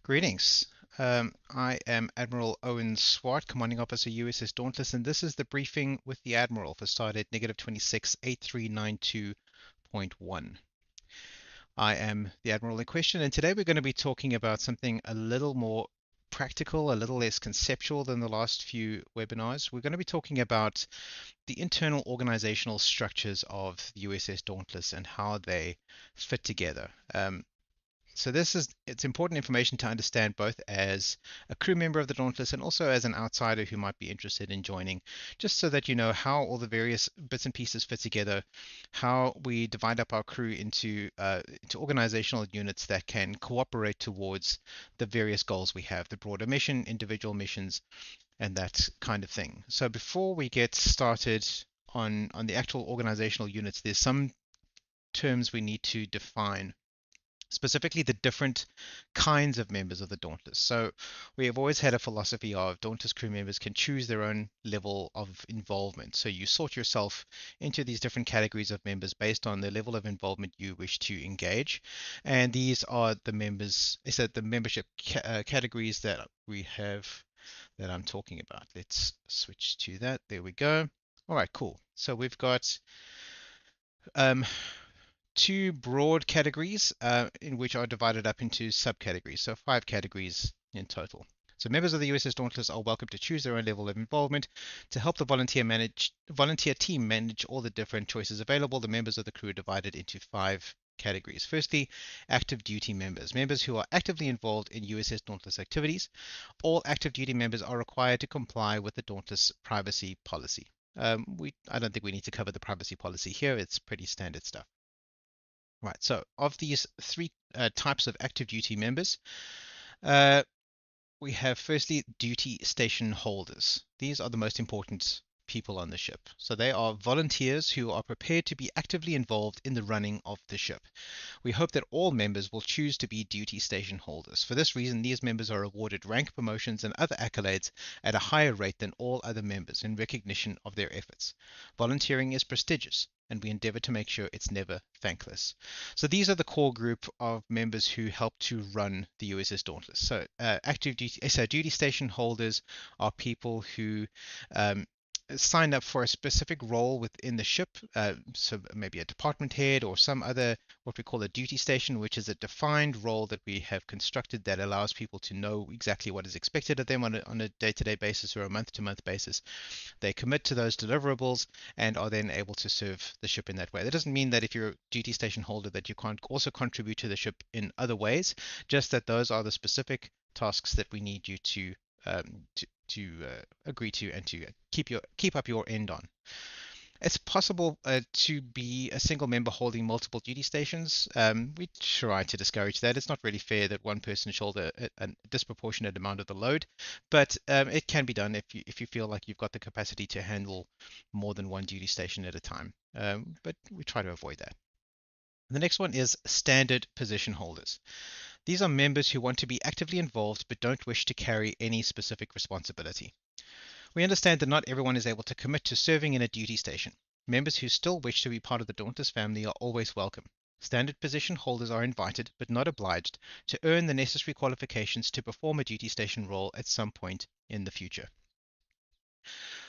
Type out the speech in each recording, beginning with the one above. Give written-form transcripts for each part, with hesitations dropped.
Greetings. I am Admiral Owen Swart, Commanding Officer USS Dauntless, and this is the briefing with the Admiral for stardate -268392.1. I am the Admiral in question, and today we're going to be talking about something a little more practical, a little less conceptual than the last few webinars. We're going to be talking about the internal organizational structures of the USS Dauntless and how they fit together. So it's important information to understand both as a crew member of the Dauntless and also as an outsider who might be interested in joining, just so that you know how all the various bits and pieces fit together, how we divide up our crew into organizational units that can cooperate towards the various goals we have, the broader mission, individual missions, and that kind of thing. So before we get started on the actual organizational units, there's some terms we need to define, specifically the different kinds of members of the Dauntless. So we have always had a philosophy of Dauntless crew members can choose their own level of involvement. So you sort yourself into these different categories of members based on the level of involvement you wish to engage. And these are the members, the membership categories that we have that I'm talking about. Let's switch to that. There we go. All right, cool. So we've got um, two broad categories in which are divided up into subcategories, so 5 categories in total. So members of the USS Dauntless are welcome to choose their own level of involvement to help the volunteer team manage all the different choices available. The members of the crew are divided into 5 categories. Firstly, active duty members, members who are actively involved in USS Dauntless activities. All active duty members are required to comply with the Dauntless privacy policy. I don't think we need to cover the privacy policy here. It's pretty standard stuff. Right, so of these 3 types of active duty members, we have firstly duty station holders. These are the most important people on the ship. So they are volunteers who are prepared to be actively involved in the running of the ship. We hope that all members will choose to be duty station holders. For this reason, these members are awarded rank promotions and other accolades at a higher rate than all other members in recognition of their efforts. Volunteering is prestigious, and we endeavor to make sure it's never thankless. So these are the core group of members who help to run the USS Dauntless. So duty station holders are people who sign up for a specific role within the ship, so maybe a department head or some other, what we call a duty station, which is a defined role that we have constructed that allows people to know exactly what is expected of them on a day-to-day basis or a month-to-month basis. They commit to those deliverables and are then able to serve the ship in that way. That doesn't mean that if you're a duty station holder that you can't also contribute to the ship in other ways, just that those are the specific tasks that we need you to agree to and to keep up your end on. It's possible to be a single member holding multiple duty stations. We try to discourage that. It's not really fair that one person shoulder a disproportionate amount of the load, but it can be done if you feel like you've got the capacity to handle more than one duty station at a time. But we try to avoid that. The next one is standard position holders. These are members who want to be actively involved but don't wish to carry any specific responsibility. We understand that not everyone is able to commit to serving in a duty station. Members who still wish to be part of the Dauntless family are always welcome. Standard position holders are invited, but not obliged, to earn the necessary qualifications to perform a duty station role at some point in the future.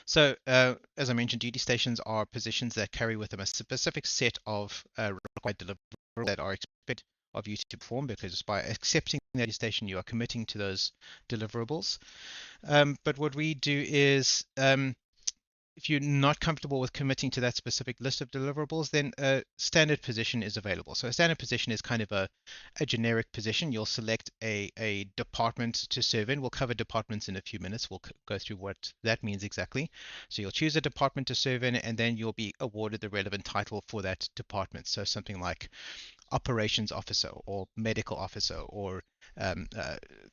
So, as I mentioned, duty stations are positions that carry with them a specific set of required deliverables that are expected of you to perform, because by accepting the duty station, you are committing to those deliverables. But what we do is, if you're not comfortable with committing to that specific list of deliverables, then a standard position is available. So a standard position is kind of a generic position. You'll select a department to serve in. We'll cover departments in a few minutes. We'll go through what that means exactly. So you'll choose a department to serve in, and then you'll be awarded the relevant title for that department. So something like operations officer or medical officer or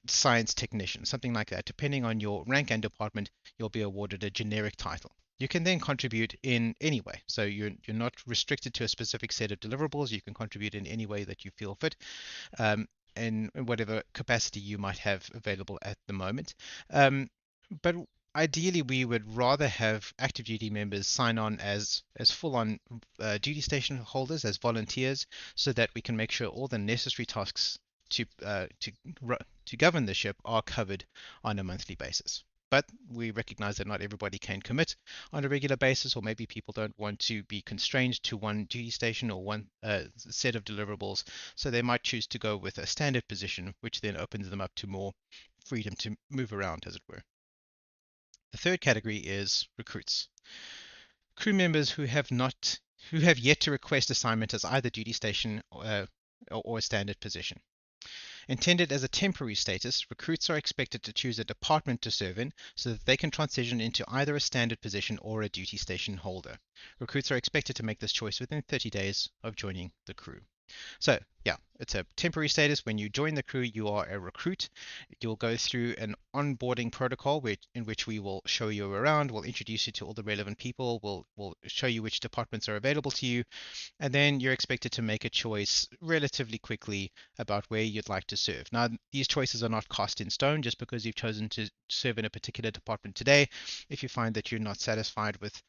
science technician, something like that. Depending on your rank and department, you'll be awarded a generic title. You can then contribute in any way. So you're not restricted to a specific set of deliverables. You can contribute in any way that you feel fit, in whatever capacity you might have available at the moment. But ideally, we would rather have active duty members sign on as full-on duty station holders, as volunteers, so that we can make sure all the necessary tasks to to govern the ship are covered on a monthly basis. But we recognize that not everybody can commit on a regular basis, or maybe people don't want to be constrained to one duty station or one set of deliverables, so they might choose to go with a standard position, which then opens them up to more freedom to move around, as it were. The third category is recruits. Crew members who have yet to request assignment as either duty station or a standard position. Intended as a temporary status, recruits are expected to choose a department to serve in so that they can transition into either a standard position or a duty station holder. Recruits are expected to make this choice within 30 days of joining the crew. So yeah, it's a temporary status. When you join the crew, you are a recruit. You'll go through an onboarding protocol in which we will show you around. We'll introduce you to all the relevant people. We'll show you which departments are available to you. And then you're expected to make a choice relatively quickly about where you'd like to serve. Now, these choices are not cast in stone just because you've chosen to serve in a particular department today. If you find that you're not satisfied with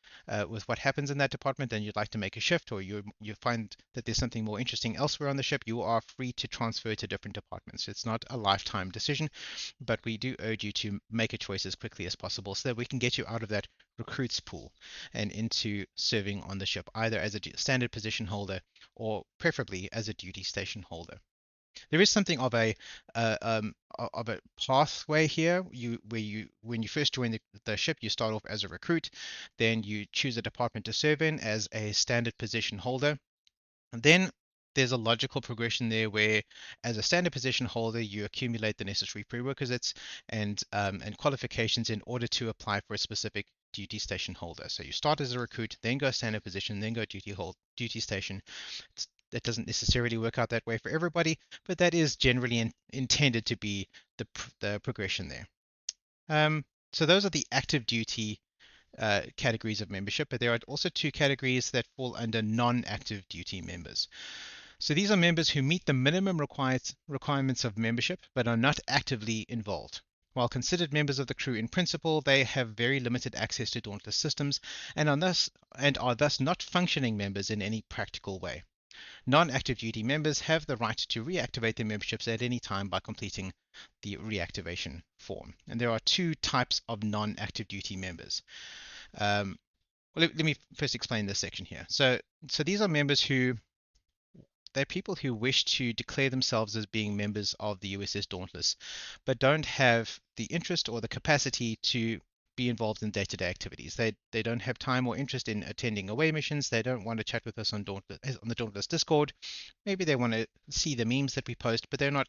what happens in that department and you'd like to make a shift, or you find that there's something more interesting elsewhere on the ship, you are free to transfer to different departments. It's not a lifetime decision, but we do urge you to make a choice as quickly as possible so that we can get you out of that recruits pool and into serving on the ship, either as a standard position holder or preferably as a duty station holder. There is something of a pathway here. When you first join the ship, you start off as a recruit, then you choose a department to serve in as a standard position holder, and then there's a logical progression there where, as a standard position holder, you accumulate the necessary prerequisites and qualifications in order to apply for a specific duty station holder. So you start as a recruit, then go standard position, then go duty station. That doesn't necessarily work out that way for everybody, but that is generally intended to be the progression there. So those are the active duty categories of membership, but there are also two categories that fall under non-active duty members. So these are members who meet the minimum requirements of membership, but are not actively involved. While considered members of the crew in principle, they have very limited access to Dauntless systems and are thus not functioning members in any practical way. Non-active duty members have the right to reactivate their memberships at any time by completing the reactivation form. And there are two types of non-active duty members. Let me first explain this section here. So these are members they're people who wish to declare themselves as being members of the USS Dauntless, but don't have the interest or the capacity to be involved in day-to-day activities. They don't have time or interest in attending away missions. They don't want to chat with us on the Dauntless Discord. Maybe they want to see the memes that we post, but they're not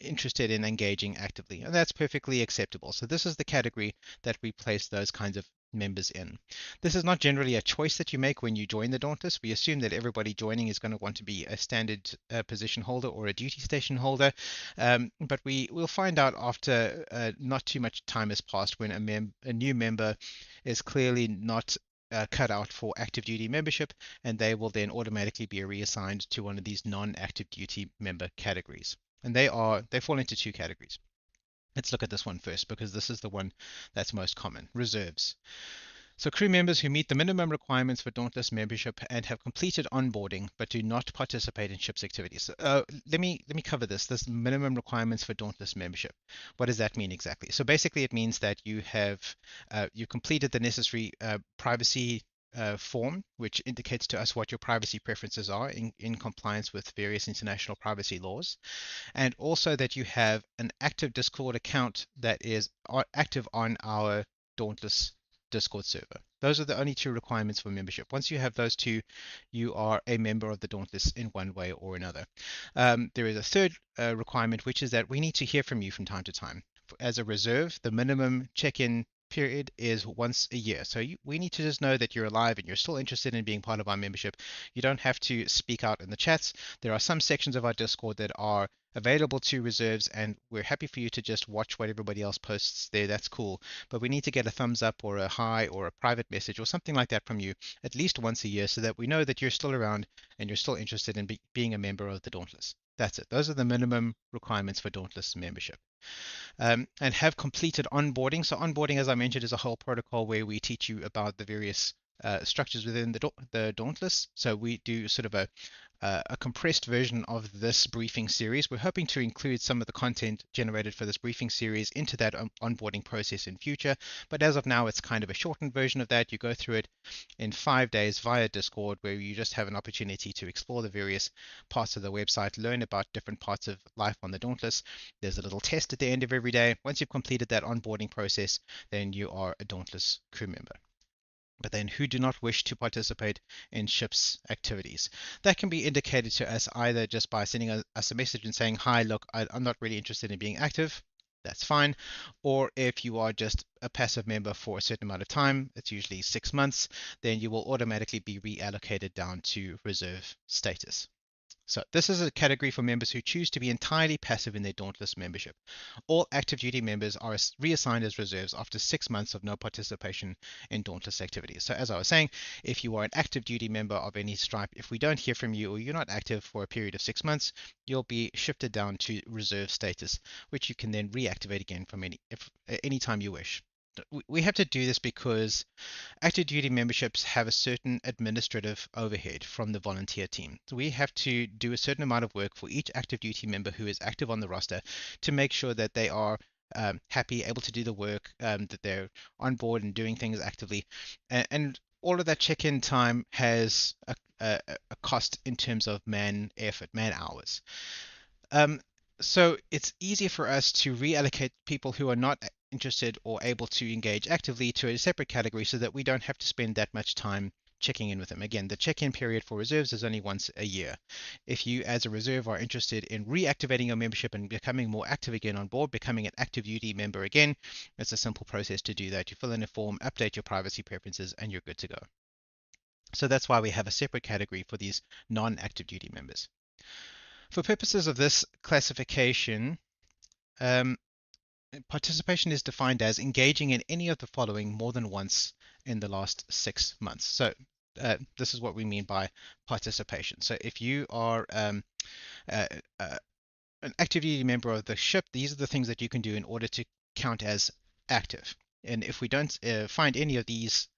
interested in engaging actively, and that's perfectly acceptable. So this is the category that we place those kinds of members in. This is not generally a choice that you make when you join the Dauntless. We assume that everybody joining is going to want to be a standard position holder or a duty station holder, but we'll find out after not too much time has passed when a new member is clearly not cut out for active duty membership, and they will then automatically be reassigned to one of these non-active duty member categories. And they fall into two categories. Let's look at this one first because this is the one that's most common. Reserves. So crew members who meet the minimum requirements for Dauntless membership and have completed onboarding but do not participate in ship's activities. Let me cover this minimum requirements for Dauntless membership. What does that mean exactly? So basically it means that you completed the necessary privacy form, which indicates to us what your privacy preferences are in compliance with various international privacy laws, and also that you have an active Discord account that is active on our Dauntless Discord server. Those are the only two requirements for membership. Once you have those two, you are a member of the Dauntless in one way or another. There is a third requirement, which is that we need to hear from you from time to time. As a reserve, the minimum check-in period is once a year. So we need to just know that you're alive and you're still interested in being part of our membership. You don't have to speak out in the chats. There are some sections of our Discord that are available to reserves, and we're happy for you to just watch what everybody else posts there. That's cool. But we need to get a thumbs up or a hi or a private message or something like that from you at least once a year so that we know that you're still around and you're still interested in being a member of the Dauntless. That's it. Those are the minimum requirements for Dauntless membership. And have completed onboarding. So onboarding, as I mentioned, is a whole protocol where we teach you about the various structures within the Dauntless. So we do sort of a compressed version of this briefing series. We're hoping to include some of the content generated for this briefing series into that onboarding process in future. But as of now, it's kind of a shortened version of that. You go through it in 5 days via Discord, where you just have an opportunity to explore the various parts of the website, learn about different parts of life on the Dauntless. There's a little test at the end of every day. Once you've completed that onboarding process, then you are a Dauntless crew member. But then who do not wish to participate in ship's activities. That can be indicated to us either just by sending us a message and saying, hi, look, I'm not really interested in being active. That's fine. Or if you are just a passive member for a certain amount of time, it's usually 6 months, then you will automatically be reallocated down to reserve status. So this is a category for members who choose to be entirely passive in their Dauntless membership. All active duty members are reassigned as reserves after 6 months of no participation in Dauntless activities. So as I was saying, if you are an active duty member of any stripe, if we don't hear from you or you're not active for a period of 6 months, you'll be shifted down to reserve status, which you can then reactivate again from any time you wish. We have to do this because active duty memberships have a certain administrative overhead from the volunteer team. So we have to do a certain amount of work for each active duty member who is active on the roster to make sure that they are happy, able to do the work, that they're on board and doing things actively. And all of that check-in time has a cost in terms of man effort, man hours. Um, so it's easier for us to reallocate people who are not interested or able to engage actively to a separate category so that we don't have to spend that much time checking in with them. Again, the check-in period for reserves is only once a year. If you as a reserve are interested in reactivating your membership and becoming more active again on board, becoming an active duty member again, it's a simple process to do that. You fill in a form, update your privacy preferences, and you're good to go. So that's why we have a separate category for these non-active duty members. For purposes of this classification, um, participation is defined as engaging in any of the following more than once in the last 6 months. So this is what we mean by participation. So if you are uh, uh, an active duty member of the ship, these are the things that you can do in order to count as active. And if we don't find any of these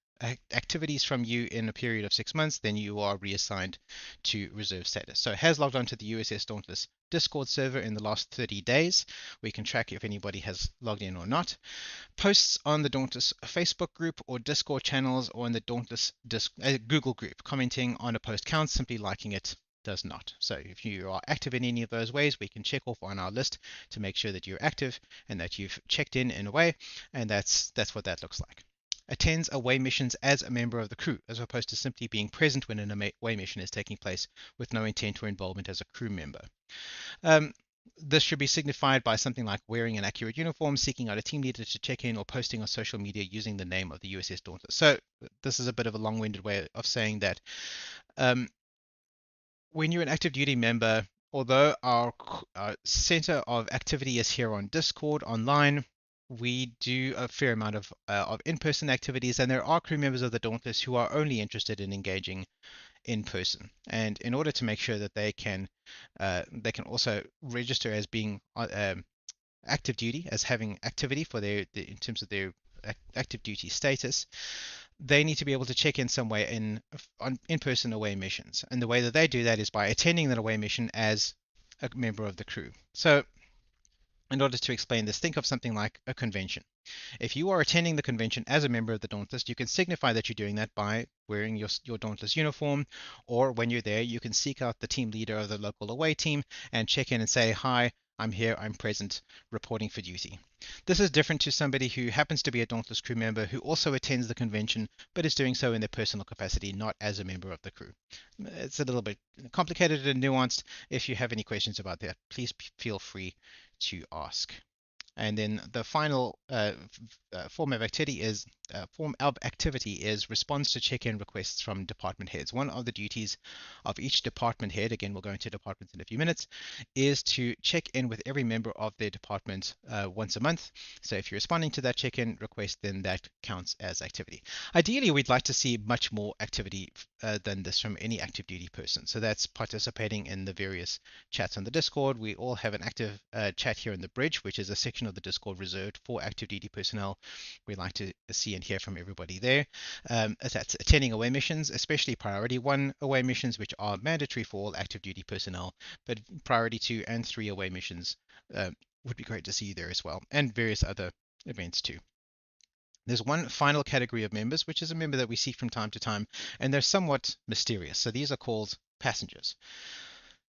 activities from you in a period of 6 months, then you are reassigned to reserve status. So has logged onto the USS Dauntless Discord server in the last 30 days. We can track if anybody has logged in or not. Posts on the Dauntless Facebook group or Discord channels or in the Dauntless Google group. Commenting on a post counts, simply liking it does not. So if you are active in any of those ways, we can check off on our list to make sure that you're active and that you've checked in a way, and that's what that looks like. Attends away missions as a member of the crew, as opposed to simply being present when an away mission is taking place with no intent or involvement as a crew member. This should be signified by something like wearing an accurate uniform, seeking out a team leader to check in, or posting on social media using the name of the USS Dauntless. So this is a bit of a long-winded way of saying that when you're an active duty member, although our center of activity is here on Discord online, we do a fair amount of in-person activities, and there are crew members of the Dauntless who are only interested in engaging in person. And in order to make sure that they can also register as being active duty, as having activity for in terms of their active duty status, they need to be able to check in some way on in-person away missions. And the way that they do that is by attending that away mission as a member of the crew. So in order to explain this, think of something like a convention. If you are attending the convention as a member of the Dauntless, you can signify that you're doing that by wearing your Dauntless uniform, or when you're there, you can seek out the team leader of the local away team and check in and say, hi, I'm here, I'm present, reporting for duty. This is different to somebody who happens to be a Dauntless crew member who also attends the convention, but is doing so in their personal capacity, not as a member of the crew. It's a little bit complicated and nuanced. If you have any questions about that, please feel free to ask. And then the final form of activity is response to check-in requests from department heads. One of the duties of each department head, again, we'll go into departments in a few minutes, is to check in with every member of their department once a month. So if you're responding to that check-in request, then that counts as activity. Ideally, we'd like to see much more activity than this from any active duty person. So that's participating in the various chats on the Discord. We all have an active chat here in the bridge, which is a section of the Discord reserved for active duty personnel. We like to see see and hear from everybody there. That's attending away missions, especially priority 1 away missions, which are mandatory for all active duty personnel, but priority 2 and 3 away missions would be great to see you there as well, and various other events too. There's one final category of members, which is a member that we see from time to time, and they're somewhat mysterious. So these are called passengers.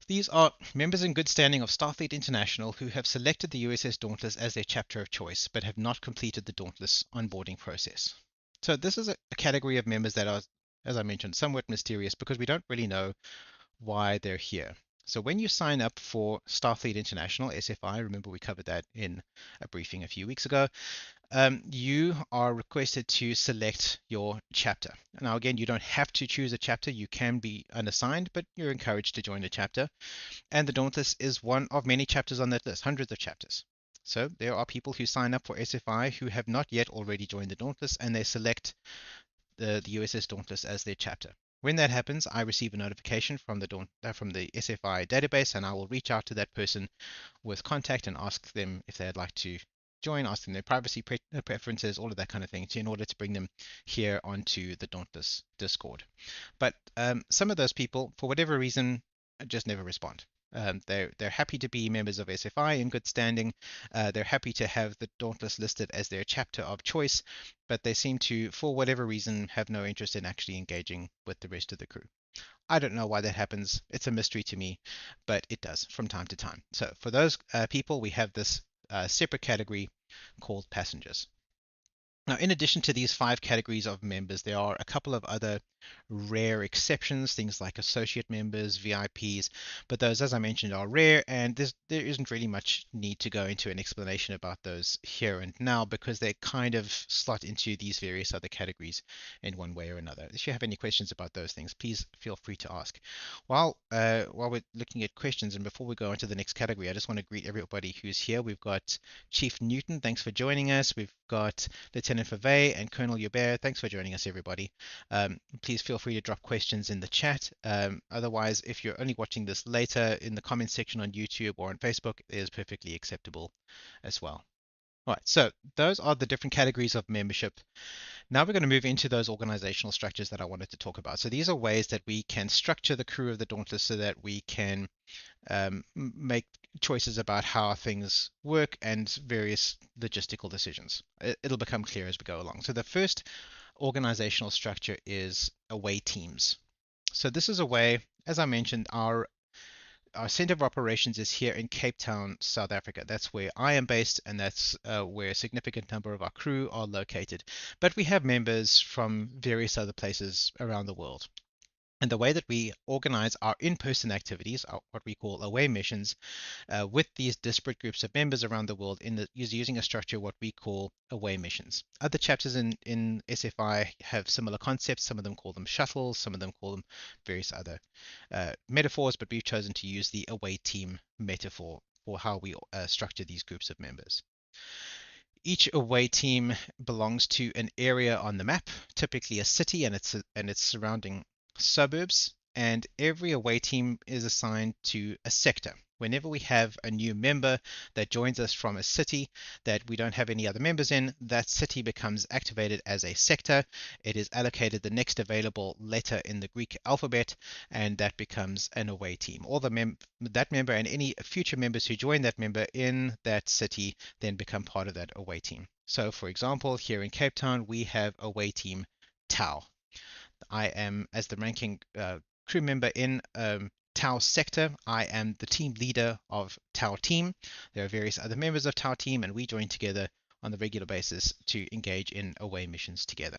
These are members in good standing of Starfleet International who have selected the USS Dauntless as their chapter of choice, but have not completed the Dauntless onboarding process. So this is a category of members that are, as I mentioned, somewhat mysterious because we don't really know why they're here. So when you sign up for Starfleet International, SFI, remember we covered that in a briefing a few weeks ago, you are requested to select your chapter. Now, again, you don't have to choose a chapter. You can be unassigned, but you're encouraged to join a chapter. And the Dauntless is one of many chapters on that list, hundreds of chapters. So there are people who sign up for SFI who have not yet already joined the Dauntless, and they select the USS Dauntless as their chapter. When that happens, I receive a notification from the SFI database, and I will reach out to that person with contact and ask them if they'd like to join, ask them their privacy preferences, all of that kind of thing, in order to bring them here onto the Dauntless Discord. But some of those people, for whatever reason, just never respond. They're happy to be members of SFI in good standing. They're happy to have the Dauntless listed as their chapter of choice, but they seem to, for whatever reason, have no interest in actually engaging with the rest of the crew. I don't know why that happens. It's a mystery to me, but it does from time to time. So for those people, we have this separate category called passengers. Now, in addition to these 5 categories of members, there are a couple of other rare exceptions, things like associate members, VIPs, but those, as I mentioned, are rare, and there isn't really much need to go into an explanation about those here and now because they kind of slot into these various other categories in one way or another. If you have any questions about those things, please feel free to ask. While we're looking at questions, and before we go on to the next category, I just want to greet everybody who's here. We've got Chief Newton, thanks for joining us. We've got Lieutenant Fave and Colonel Hubert, thanks for joining us, everybody. Please feel free to drop questions in the chat. Otherwise, if you're only watching this later in the comments section on YouTube or on Facebook, it is perfectly acceptable as well. All right, so those are the different categories of membership. Now we're going to move into those organizational structures that I wanted to talk about. So these are ways that we can structure the crew of the Dauntless so that we can make choices about how things work and various logistical decisions. It'll become clear as we go along. So the first organizational structure is away teams. So this is a way, as I mentioned, our center of operations is here in Cape Town, South Africa. That's where I am based, and that's where a significant number of our crew are located. But we have members from various other places around the world. And the way that we organize our in-person activities, what we call away missions, with these disparate groups of members around the world is using a structure what we call away missions. Other chapters in SFI have similar concepts. Some of them call them shuttles, some of them call them various other metaphors, but we've chosen to use the away team metaphor for how we structure these groups of members. Each away team belongs to an area on the map, typically a city and its surrounding suburbs, and every away team is assigned to a sector. Whenever we have a new member that joins us from a city that we don't have any other members in, that city becomes activated as a sector. It is allocated the next available letter in the Greek alphabet, and that becomes an away team. All that member and any future members who join that member in that city then become part of that away team. So, for example, here in Cape Town, we have away team Tau. I am, as the ranking crew member in Tau sector, I am the team leader of Tau team. There are various other members of Tau team, and we join together on the regular basis to engage in away missions together.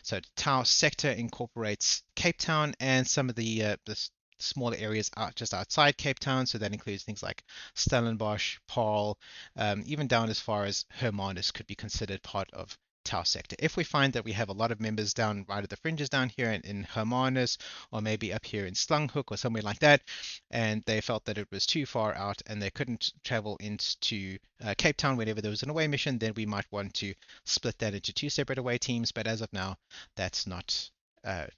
So Tau sector incorporates Cape Town and some of the smaller areas just outside Cape Town. So that includes things like Stellenbosch, Paarl, even down as far as Hermanus could be considered part of Tau sector. If we find that we have a lot of members down right at the fringes down here in Hermanus, or maybe up here in Slanghoek or somewhere like that, and they felt that it was too far out and they couldn't travel into Cape Town whenever there was an away mission, then we might want to split that into 2 separate away teams. But as of now, that's not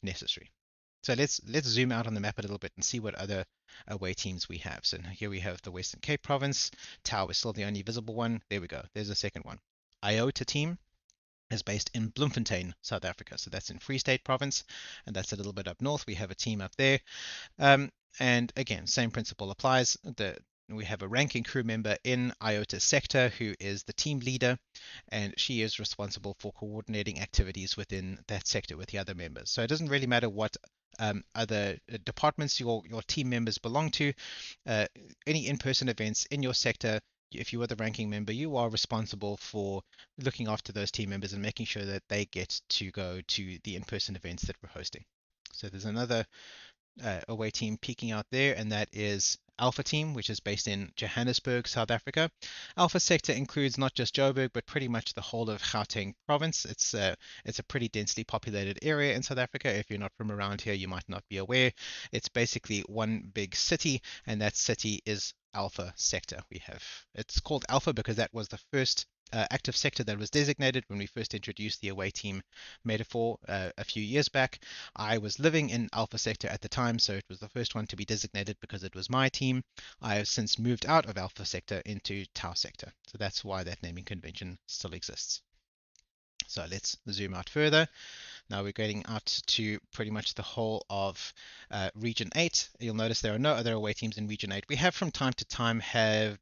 necessary. So let's zoom out on the map a little bit and see what other away teams we have. So here we have the Western Cape province. Tau is still the only visible one. There we go. There's a second one. Iota team. is based in Bloemfontein, South Africa. So that's in Free State Province, and that's a little bit up north. We have a team up there. And again, same principle applies. We have a ranking crew member in IOTA sector who is the team leader, and she is responsible for coordinating activities within that sector with the other members. So it doesn't really matter what other departments your team members belong to. Any in-person events in your sector, if you are the ranking member, you are responsible for looking after those team members and making sure that they get to go to the in-person events that we're hosting. So there's another away team peeking out there, and that is Alpha Team, which is based in Johannesburg, South Africa. Alpha sector includes not just Joburg, but pretty much the whole of Gauteng province. It's a pretty densely populated area in South Africa. If you're not from around here, you might not be aware. It's basically one big city, and that city is Alpha sector. It's called Alpha because that was the first active sector that was designated when we first introduced the away team metaphor a few years back. I was living in Alpha sector at the time, so it was the first one to be designated because it was my team. I have since moved out of Alpha sector into Tau sector, so that's why that naming convention still exists. So let's zoom out further. Now we're getting out to pretty much the whole of Region 8. You'll notice there are no other away teams in Region 8. We have from time to time had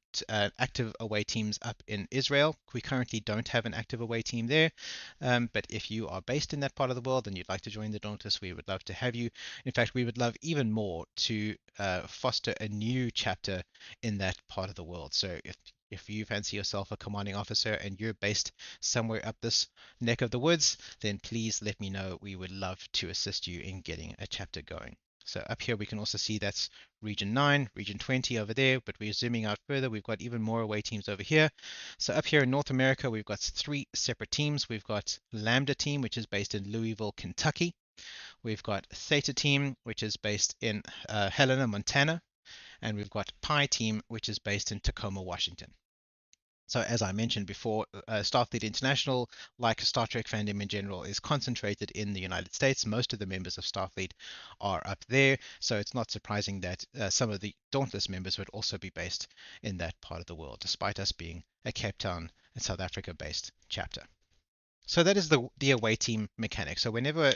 active away teams up in Israel. We currently don't have an active away team there, but if you are based in that part of the world and you'd like to join the Dauntless, we would love to have you. In fact, we would love even more to foster a new chapter in that part of the world. So if you fancy yourself a commanding officer and you're based somewhere up this neck of the woods, then please let me know. We would love to assist you in getting a chapter going. So up here we can also see that's Region 9, Region 20 over there, but we're zooming out further. We've got even more away teams over here. So up here in North America, we've got 3 separate teams. We've got Lambda Team, which is based in Louisville, Kentucky. We've got Theta Team, which is based in Helena, Montana. And we've got Pi Team, which is based in Tacoma, Washington. So as I mentioned before, Starfleet International, like Star Trek fandom in general, is concentrated in the United States. Most of the members of Starfleet are up there, so it's not surprising that some of the Dauntless members would also be based in that part of the world, despite us being a Cape Town and South Africa-based chapter. So that is the away team mechanic. So whenever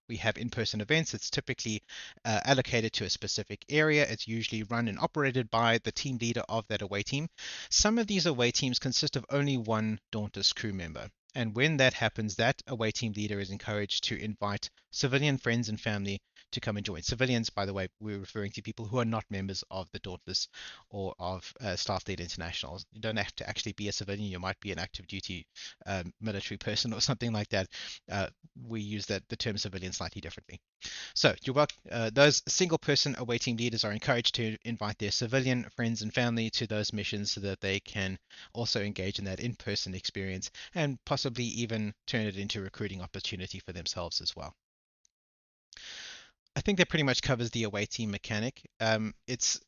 we have in-person events, it's typically allocated to a specific area. It's usually run and operated by the team leader of that away team. Some of these away teams consist of only one Dauntless crew member. And when that happens, that away team leader is encouraged to invite civilian friends and family to come and join. Civilians, by the way, we're referring to people who are not members of the Dauntless or of Starfleet International. You don't have to actually be a civilian. You might be an active duty military person or something like that. We use the term civilian slightly differently. So those single person away team leaders are encouraged to invite their civilian friends and family to those missions so that they can also engage in that in-person experience and possibly even turn it into a recruiting opportunity for themselves as well. I think that pretty much covers the away team mechanic. It's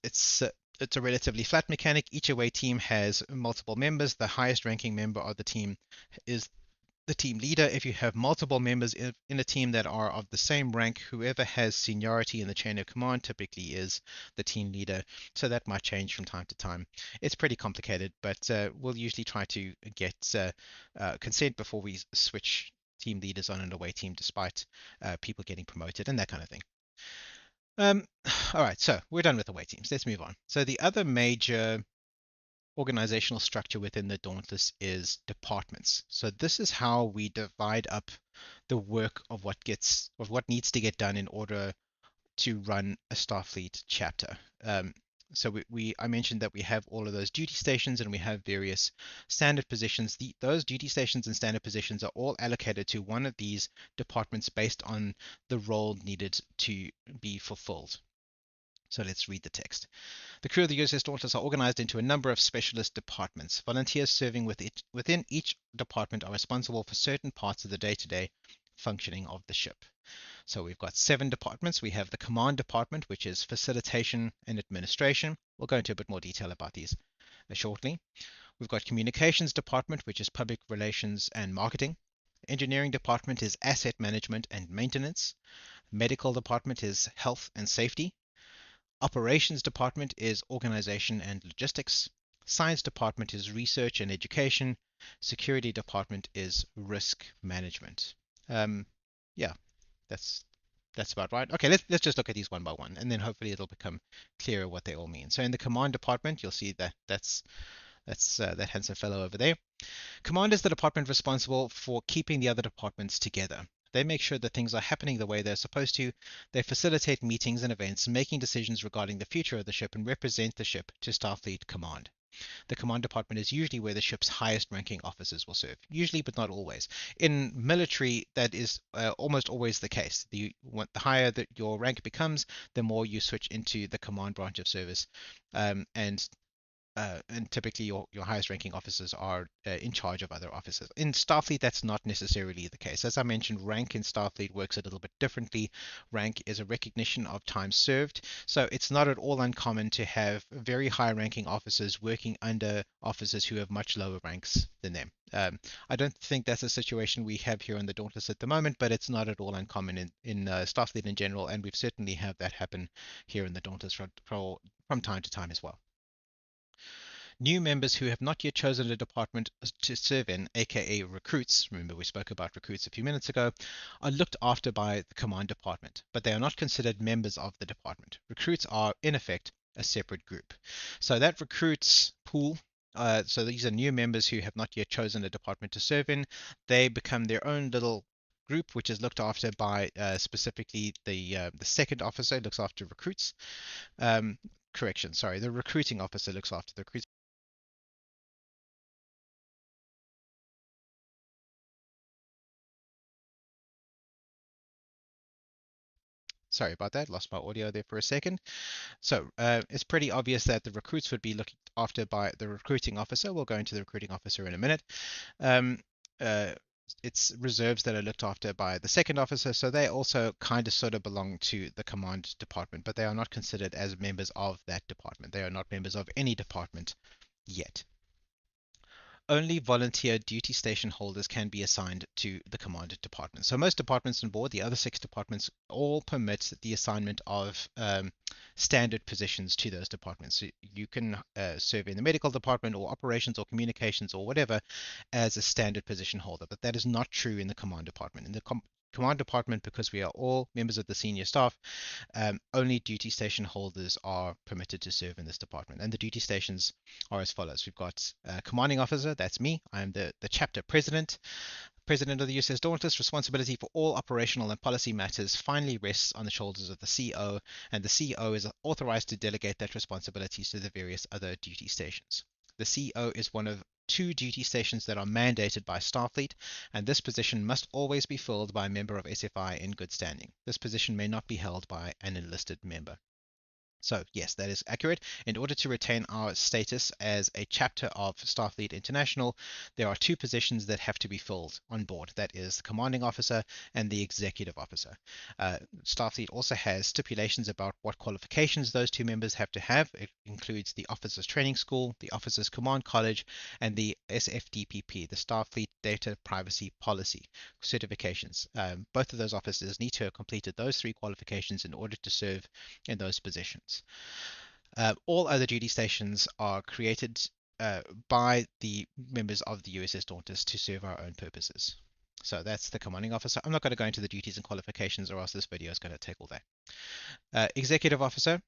a relatively flat mechanic. Each away team has multiple members. The highest ranking member of the team is the team leader. If you have multiple members in a team that are of the same rank, whoever has seniority in the chain of command typically is the team leader. So that might change from time to time. It's pretty complicated, but we'll usually try to get consent before we switch team leaders on an away team, despite people getting promoted and that kind of thing. All right, so we're done with away teams. Let's move on. So the other major organizational structure within the Dauntless is departments. So this is how we divide up the work of what needs to get done in order to run a Starfleet chapter. So I mentioned that we have all of those duty stations and we have various standard positions. Those duty stations and standard positions are all allocated to one of these departments based on the role needed to be fulfilled. So let's read the text. The crew of the USS Dauntless are organized into a number of specialist departments. Volunteers serving within each department are responsible for certain parts of the day-to-day functioning of the ship. So we've got 7 departments. We have the command department, which is facilitation and administration. We'll go into a bit more detail about these shortly. We've got communications department, which is public relations and marketing. Engineering department is asset management and maintenance. Medical department is health and safety. Operations department is organization and logistics. Science department is research and education. Security department is risk management. Um, yeah, that's that's about right. Okay, let's just look at these one by one, and then hopefully it'll become clearer what they all mean. So in the command department, you'll see that that's that handsome fellow over there. Command is the department responsible for keeping the other departments together. They make sure that things are happening the way they're supposed to. They facilitate meetings and events, making decisions regarding the future of the ship, and represent the ship to Starfleet Command. The command department is usually where the ship's highest ranking officers will serve, usually but not always. In military, that is almost always the case. The higher that your rank becomes, the more you switch into the command branch of service, and typically your highest ranking officers are in charge of other officers. In Starfleet, that's not necessarily the case. As I mentioned, rank in Starfleet works a little bit differently. Rank is a recognition of time served, so it's not at all uncommon to have very high ranking officers working under officers who have much lower ranks than them. I don't think that's a situation we have here on the Dauntless at the moment, but it's not at all uncommon in Starfleet in general, and we've certainly had that happen here in the Dauntless from time to time as well. New members who have not yet chosen a department to serve in, aka recruits, remember we spoke about recruits a few minutes ago, are looked after by the command department, but they are not considered members of the department. Recruits are, in effect, a separate group. So that recruits pool, so these are new members who have not yet chosen a department to serve in, they become their own little group, which is looked after by specifically the second officer looks after recruits. Correction, sorry, the recruiting officer looks after the recruits. Sorry about that, lost my audio there for a second. So it's pretty obvious that the recruits would be looked after by the recruiting officer. We'll go into the recruiting officer in a minute. Um, uh, it's reserves that are looked after by the second officer, so they also kind of sort of belong to the command department, but they are not considered as members of that department. They are not members of any department yet. Only volunteer duty station holders can be assigned to the command department. So most departments on board, the other six departments, all permit the assignment of standard positions to those departments. So you can serve in the medical department or operations or communications or whatever as a standard position holder, but that is not true in the command department. In the command department, because we are all members of the senior staff, only duty station holders are permitted to serve in this department. And the duty stations are as follows. We've got commanding officer, that's me. I'm the chapter president. President of the USS Dauntless, responsibility for all operational and policy matters finally rests on the shoulders of the CO, and the CO is authorized to delegate that responsibility to the various other duty stations. The CO is one of two duty stations that are mandated by Starfleet, and this position must always be filled by a member of SFI in good standing. This position may not be held by an enlisted member. So yes, that is accurate. In order to retain our status as a chapter of Starfleet International, there are two positions that have to be filled on board. That is the commanding officer and the executive officer. Starfleet also has stipulations about what qualifications those two members have to have. It includes the Officers Training School, the Officers Command College, and the SFDPP, the Starfleet Data Privacy Policy certifications. Both of those officers need to have completed those three qualifications in order to serve in those positions. All other duty stations are created by the members of the USS Dauntless to serve our own purposes. So that's the commanding officer. I'm not going to go into the duties and qualifications, or else this video is going to take all day. Executive officer,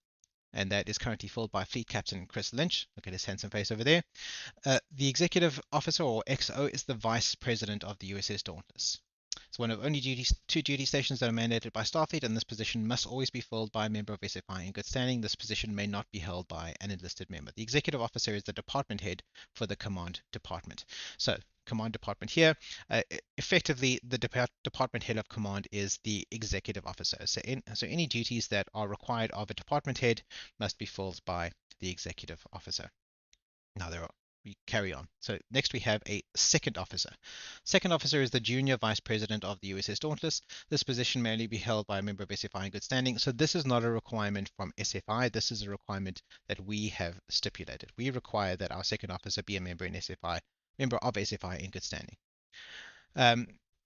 and that is currently filled by Fleet Captain Chris Lynch. Look at his handsome face over there. The executive officer, or XO, is the vice president of the USS Dauntless. It's one of only two duty stations that are mandated by Starfleet, and this position must always be filled by a member of SFI in good standing. This position may not be held by an enlisted member. The executive officer is the department head for the command department. So, command department here, effectively the department head of command is the executive officer. So any duties that are required of a department head must be filled by the executive officer. Now we carry on. So next we have a second officer. Second officer is the junior vice president of the USS Dauntless. This position may only be held by a member of SFI in good standing. So this is not a requirement from SFI. This is a requirement that we have stipulated. We require that our second officer be a member of SFI in good standing.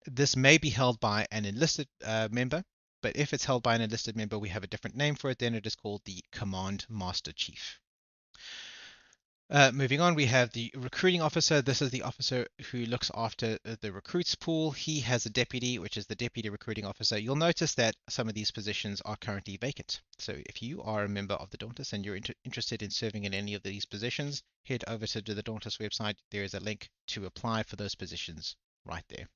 This may be held by an enlisted member, but if it's held by an enlisted member, we have a different name for it. Then it is called the Command Master Chief. Moving on, we have the recruiting officer. This is the officer who looks after the recruits pool. He has a deputy, which is the deputy recruiting officer. You'll notice that some of these positions are currently vacant. So if you are a member of the Dauntless and you're interested in serving in any of these positions, head over to the Dauntless website. There is a link to apply for those positions right there.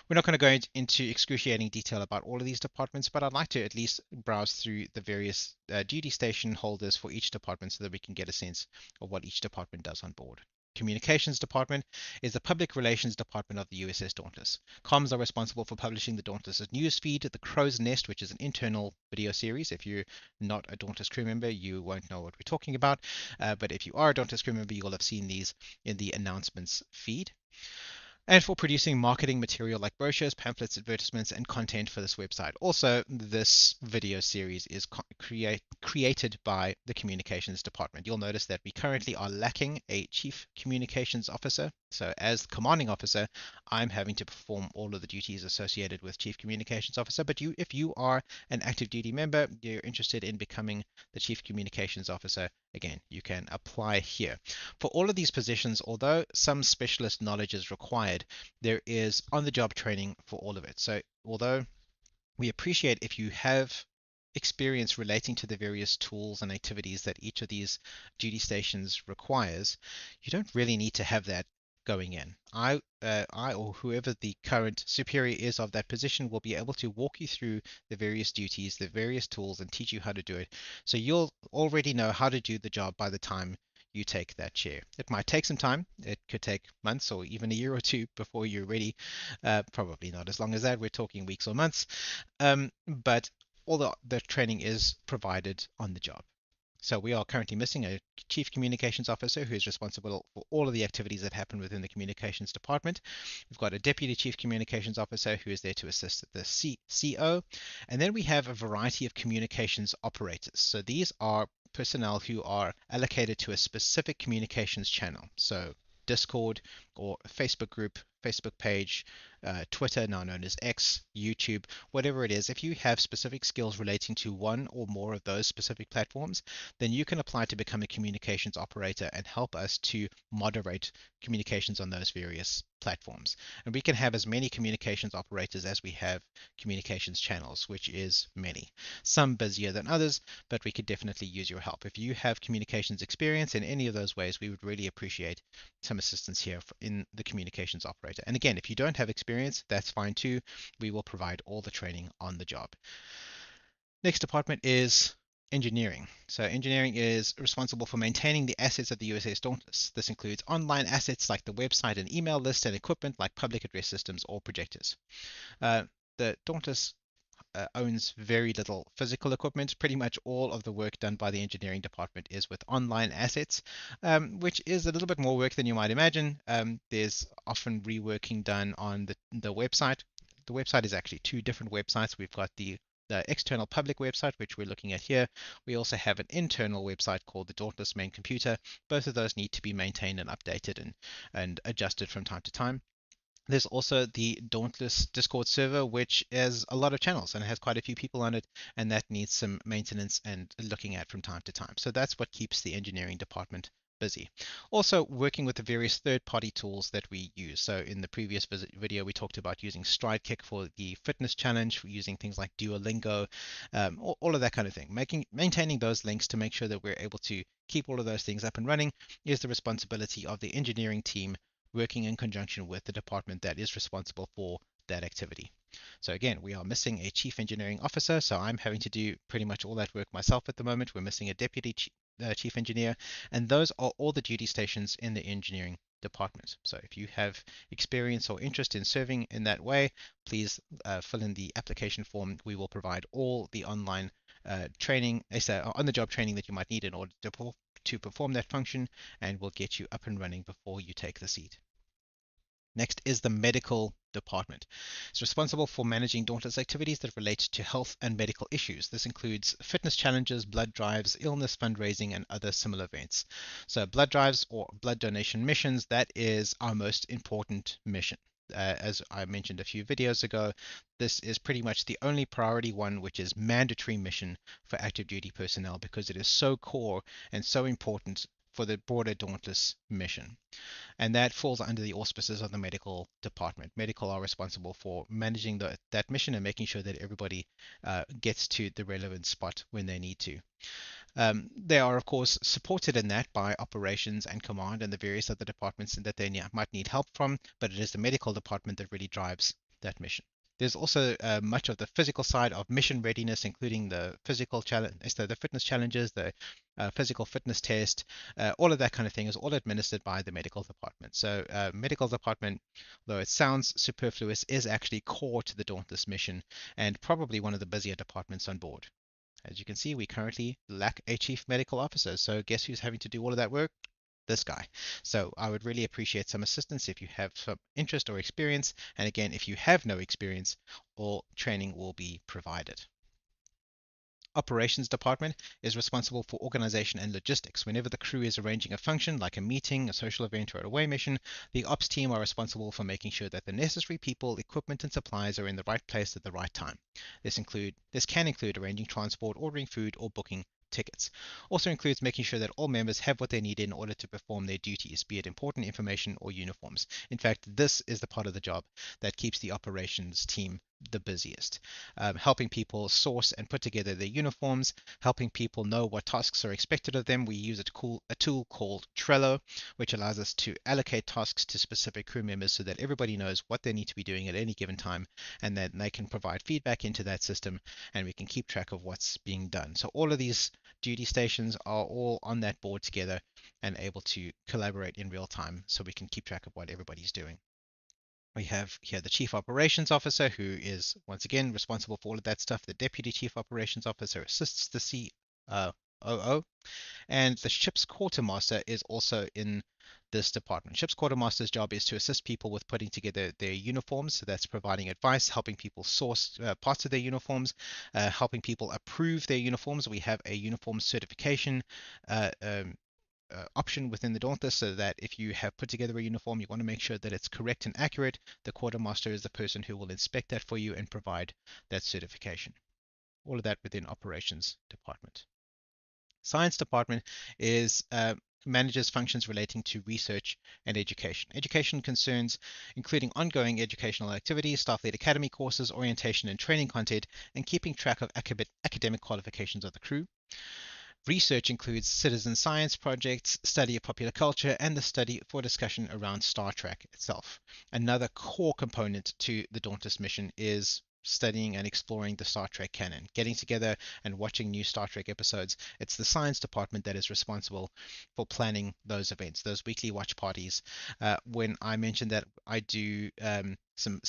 We're not going to go into excruciating detail about all of these departments, but I'd like to at least browse through the various duty station holders for each department so that we can get a sense of what each department does on board. Communications Department is the public relations department of the USS Dauntless. Comms are responsible for publishing the Dauntless's newsfeed, The Crow's Nest, which is an internal video series. If you're not a Dauntless crew member, you won't know what we're talking about. But if you are a Dauntless crew member, you'll have seen these in the announcements feed, and for producing marketing material like brochures, pamphlets, advertisements, and content for this website. Also, this video series is created by the communications department. You'll notice that we currently are lacking a chief communications officer. So as commanding officer, I'm having to perform all of the duties associated with chief communications officer. But if you are an active duty member, you're interested in becoming the chief communications officer, again, you can apply here. For all of these positions, although some specialist knowledge is required, there is on-the-job training for all of it. So although we appreciate if you have experience relating to the various tools and activities that each of these duty stations requires, you don't really need to have that going in. I or whoever the current superior is of that position will be able to walk you through the various duties, the various tools, and teach you how to do it. So you'll already know how to do the job by the time you take that chair. It might take some time. It could take months or even a year or two before you're ready. Probably not as long as that. We're talking weeks or months. But all the training is provided on the job. So we are currently missing a chief communications officer who is responsible for all of the activities that happen within the communications department. We've got a deputy chief communications officer who is there to assist the CO. And then we have a variety of communications operators. So these are personnel who are allocated to a specific communications channel. So Discord or Facebook group, Facebook page, Twitter, now known as X, YouTube, whatever it is. If you have specific skills relating to one or more of those specific platforms, then you can apply to become a communications operator and help us to moderate communications on those various platforms. And we can have as many communications operators as we have communications channels, which is many. Some busier than others, but we could definitely use your help. If you have communications experience in any of those ways, we would really appreciate some assistance here in the communications operator. And again, if you don't have experience, that's fine too. We will provide all the training on the job. Next department is engineering. So engineering is responsible for maintaining the assets of the USS Dauntless. This includes online assets like the website and email list, and equipment like public address systems or projectors. The Dauntless owns very little physical equipment. Pretty much all of the work done by the engineering department is with online assets, which is a little bit more work than you might imagine. There's often reworking done on the website. The website is actually two different websites. We've got the external public website, which we're looking at here. We also have an internal website called the Dauntless Main Computer. Both of those need to be maintained and updated and adjusted from time to time. There's also the Dauntless Discord server, which has a lot of channels and has quite a few people on it, and that needs some maintenance and looking at from time to time. So that's what keeps the engineering department busy. Also working with the various third-party tools that we use. So in the previous video, we talked about using StrideKick for the fitness challenge, using things like Duolingo, all of that kind of thing. Maintaining those links to make sure that we're able to keep all of those things up and running is the responsibility of the engineering team, working in conjunction with the department that is responsible for that activity. So again, we are missing a chief engineering officer, so I'm having to do pretty much all that work myself at the moment. We're missing a deputy chief engineer, and those are all the duty stations in the engineering department. So if you have experience or interest in serving in that way, please fill in the application form. We will provide all the online training, on-the-job training that you might need in order to perform that function, and will get you up and running before you take the seat. Next is the medical department. It's responsible for managing Dauntless activities that relate to health and medical issues. This includes fitness challenges, blood drives, illness fundraising, and other similar events. So blood drives or blood donation missions, that is our most important mission. As I mentioned a few videos ago, this is pretty much the only priority one, which is mandatory mission for active duty personnel, because it is so core and so important for the broader Dauntless mission. And that falls under the auspices of the medical department. Medical are responsible for managing that mission and making sure that everybody gets to the relevant spot when they need to. They are, of course, supported in that by operations and command and the various other departments that they might need help from, but it is the medical department that really drives that mission. There's also much of the physical side of mission readiness, including the physical challenge, the fitness challenges, the physical fitness test, all of that kind of thing is all administered by the medical department. So, medical department, though it sounds superfluous, is actually core to the Dauntless mission and probably one of the busier departments on board. As you can see, we currently lack a chief medical officer. So guess who's having to do all of that work? This guy. So I would really appreciate some assistance if you have some interest or experience. And again, if you have no experience, all training will be provided. Operations department is responsible for organization and logistics. Whenever the crew is arranging a function like a meeting, a social event, or an away mission, the ops team are responsible for making sure that the necessary people, equipment, and supplies are in the right place at the right time. This can include arranging transport, ordering food, or booking tickets. Also includes making sure that all members have what they need in order to perform their duties, be it important information or uniforms. In fact, this is the part of the job that keeps the operations team the busiest, helping people source and put together their uniforms, helping people know what tasks are expected of them. We use a tool called Trello, which allows us to allocate tasks to specific crew members so that everybody knows what they need to be doing at any given time, and then they can provide feedback into that system, and we can keep track of what's being done. So all of these duty stations are all on that board together and able to collaborate in real time so we can keep track of what everybody's doing. We have here the Chief Operations Officer, who is once again responsible for all of that stuff. The Deputy Chief Operations Officer assists the COO, and the ship's quartermaster is also in this department. Ship's quartermaster's job is to assist people with putting together their uniforms. So that's providing advice, helping people source parts of their uniforms, helping people approve their uniforms. We have a uniform certification uh, um, option within the Dauntless, so that if you have put together a uniform, you want to make sure that it's correct and accurate. The quartermaster is the person who will inspect that for you and provide that certification. All of that within operations department. Science department is manages functions relating to research and education. Education concerns including ongoing educational activities, staff-led academy courses, orientation and training content, and keeping track of academic qualifications of the crew. Research includes citizen science projects, study of popular culture, and the study for discussion around Star Trek itself. Another core component to the Dauntless mission is studying and exploring the Star Trek canon, getting together and watching new Star Trek episodes. It's the science department that is responsible for planning those events, those weekly watch parties. When I mentioned that I do some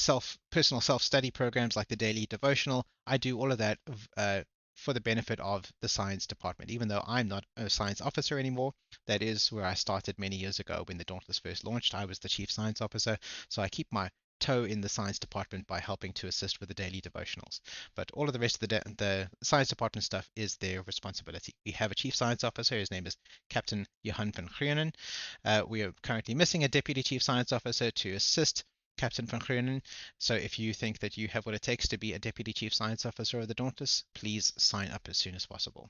personal self-study programs like the daily devotional, I do all of that for the benefit of the science department. Even though I'm not a science officer anymore, that is where I started many years ago when the Dauntless first launched. I was the chief science officer, so I keep my toe in the science department by helping to assist with the daily devotionals. But all of the rest of the science department stuff is their responsibility. We have a chief science officer. His name is Captain Johan van Groenen. We are currently missing a deputy chief science officer to assist Captain van Groenen. So if you think that you have what it takes to be a Deputy Chief Science Officer of the Dauntless, please sign up as soon as possible.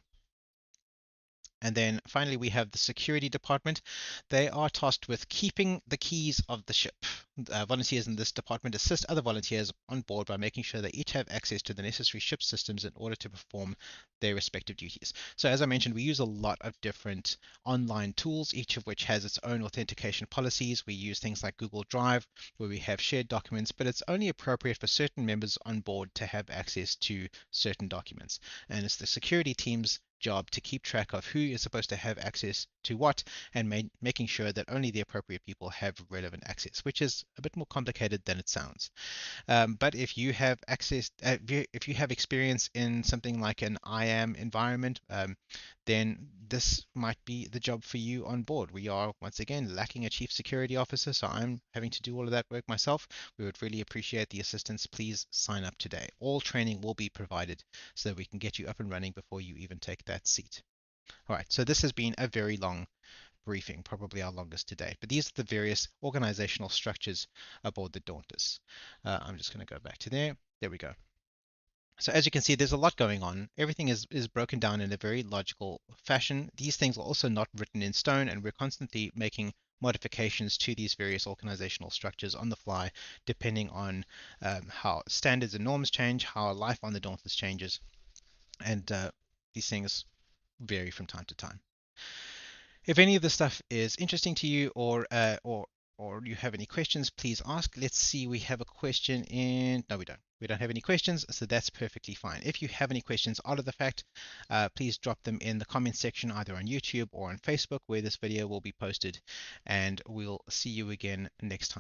And then finally, we have the security department. They are tasked with keeping the keys of the ship. Volunteers in this department assist other volunteers on board by making sure they each have access to the necessary ship systems in order to perform their respective duties. So as I mentioned, we use a lot of different online tools, each of which has its own authentication policies. We use things like Google Drive, where we have shared documents, but it's only appropriate for certain members on board to have access to certain documents. And it's the security team's job to keep track of who is supposed to have access to what, and making sure that only the appropriate people have relevant access, which is a bit more complicated than it sounds. But if you have access, if you have experience in something like an IAM environment, then this might be the job for you on board. We are once again lacking a chief security officer, so I'm having to do all of that work myself. We would really appreciate the assistance. Please sign up today. All training will be provided so that we can get you up and running before you even take that seat. All right, so this has been a very long briefing, probably our longest to date, but these are the various organizational structures aboard the Dauntless. I'm just going to go back to there. There we go. So as you can see, there's a lot going on. Everything is broken down in a very logical fashion. These things are also not written in stone, and we're constantly making modifications to these various organizational structures on the fly, depending on how standards and norms change, how life on the Dauntless changes, and these things vary from time to time. If any of this stuff is interesting to you, or you have any questions, please ask. Let's see, we have a question in. No, we don't. We don't have any questions, so that's perfectly fine. If you have any questions out of the fact, please drop them in the comment section, either on YouTube or on Facebook, where this video will be posted, and we'll see you again next time.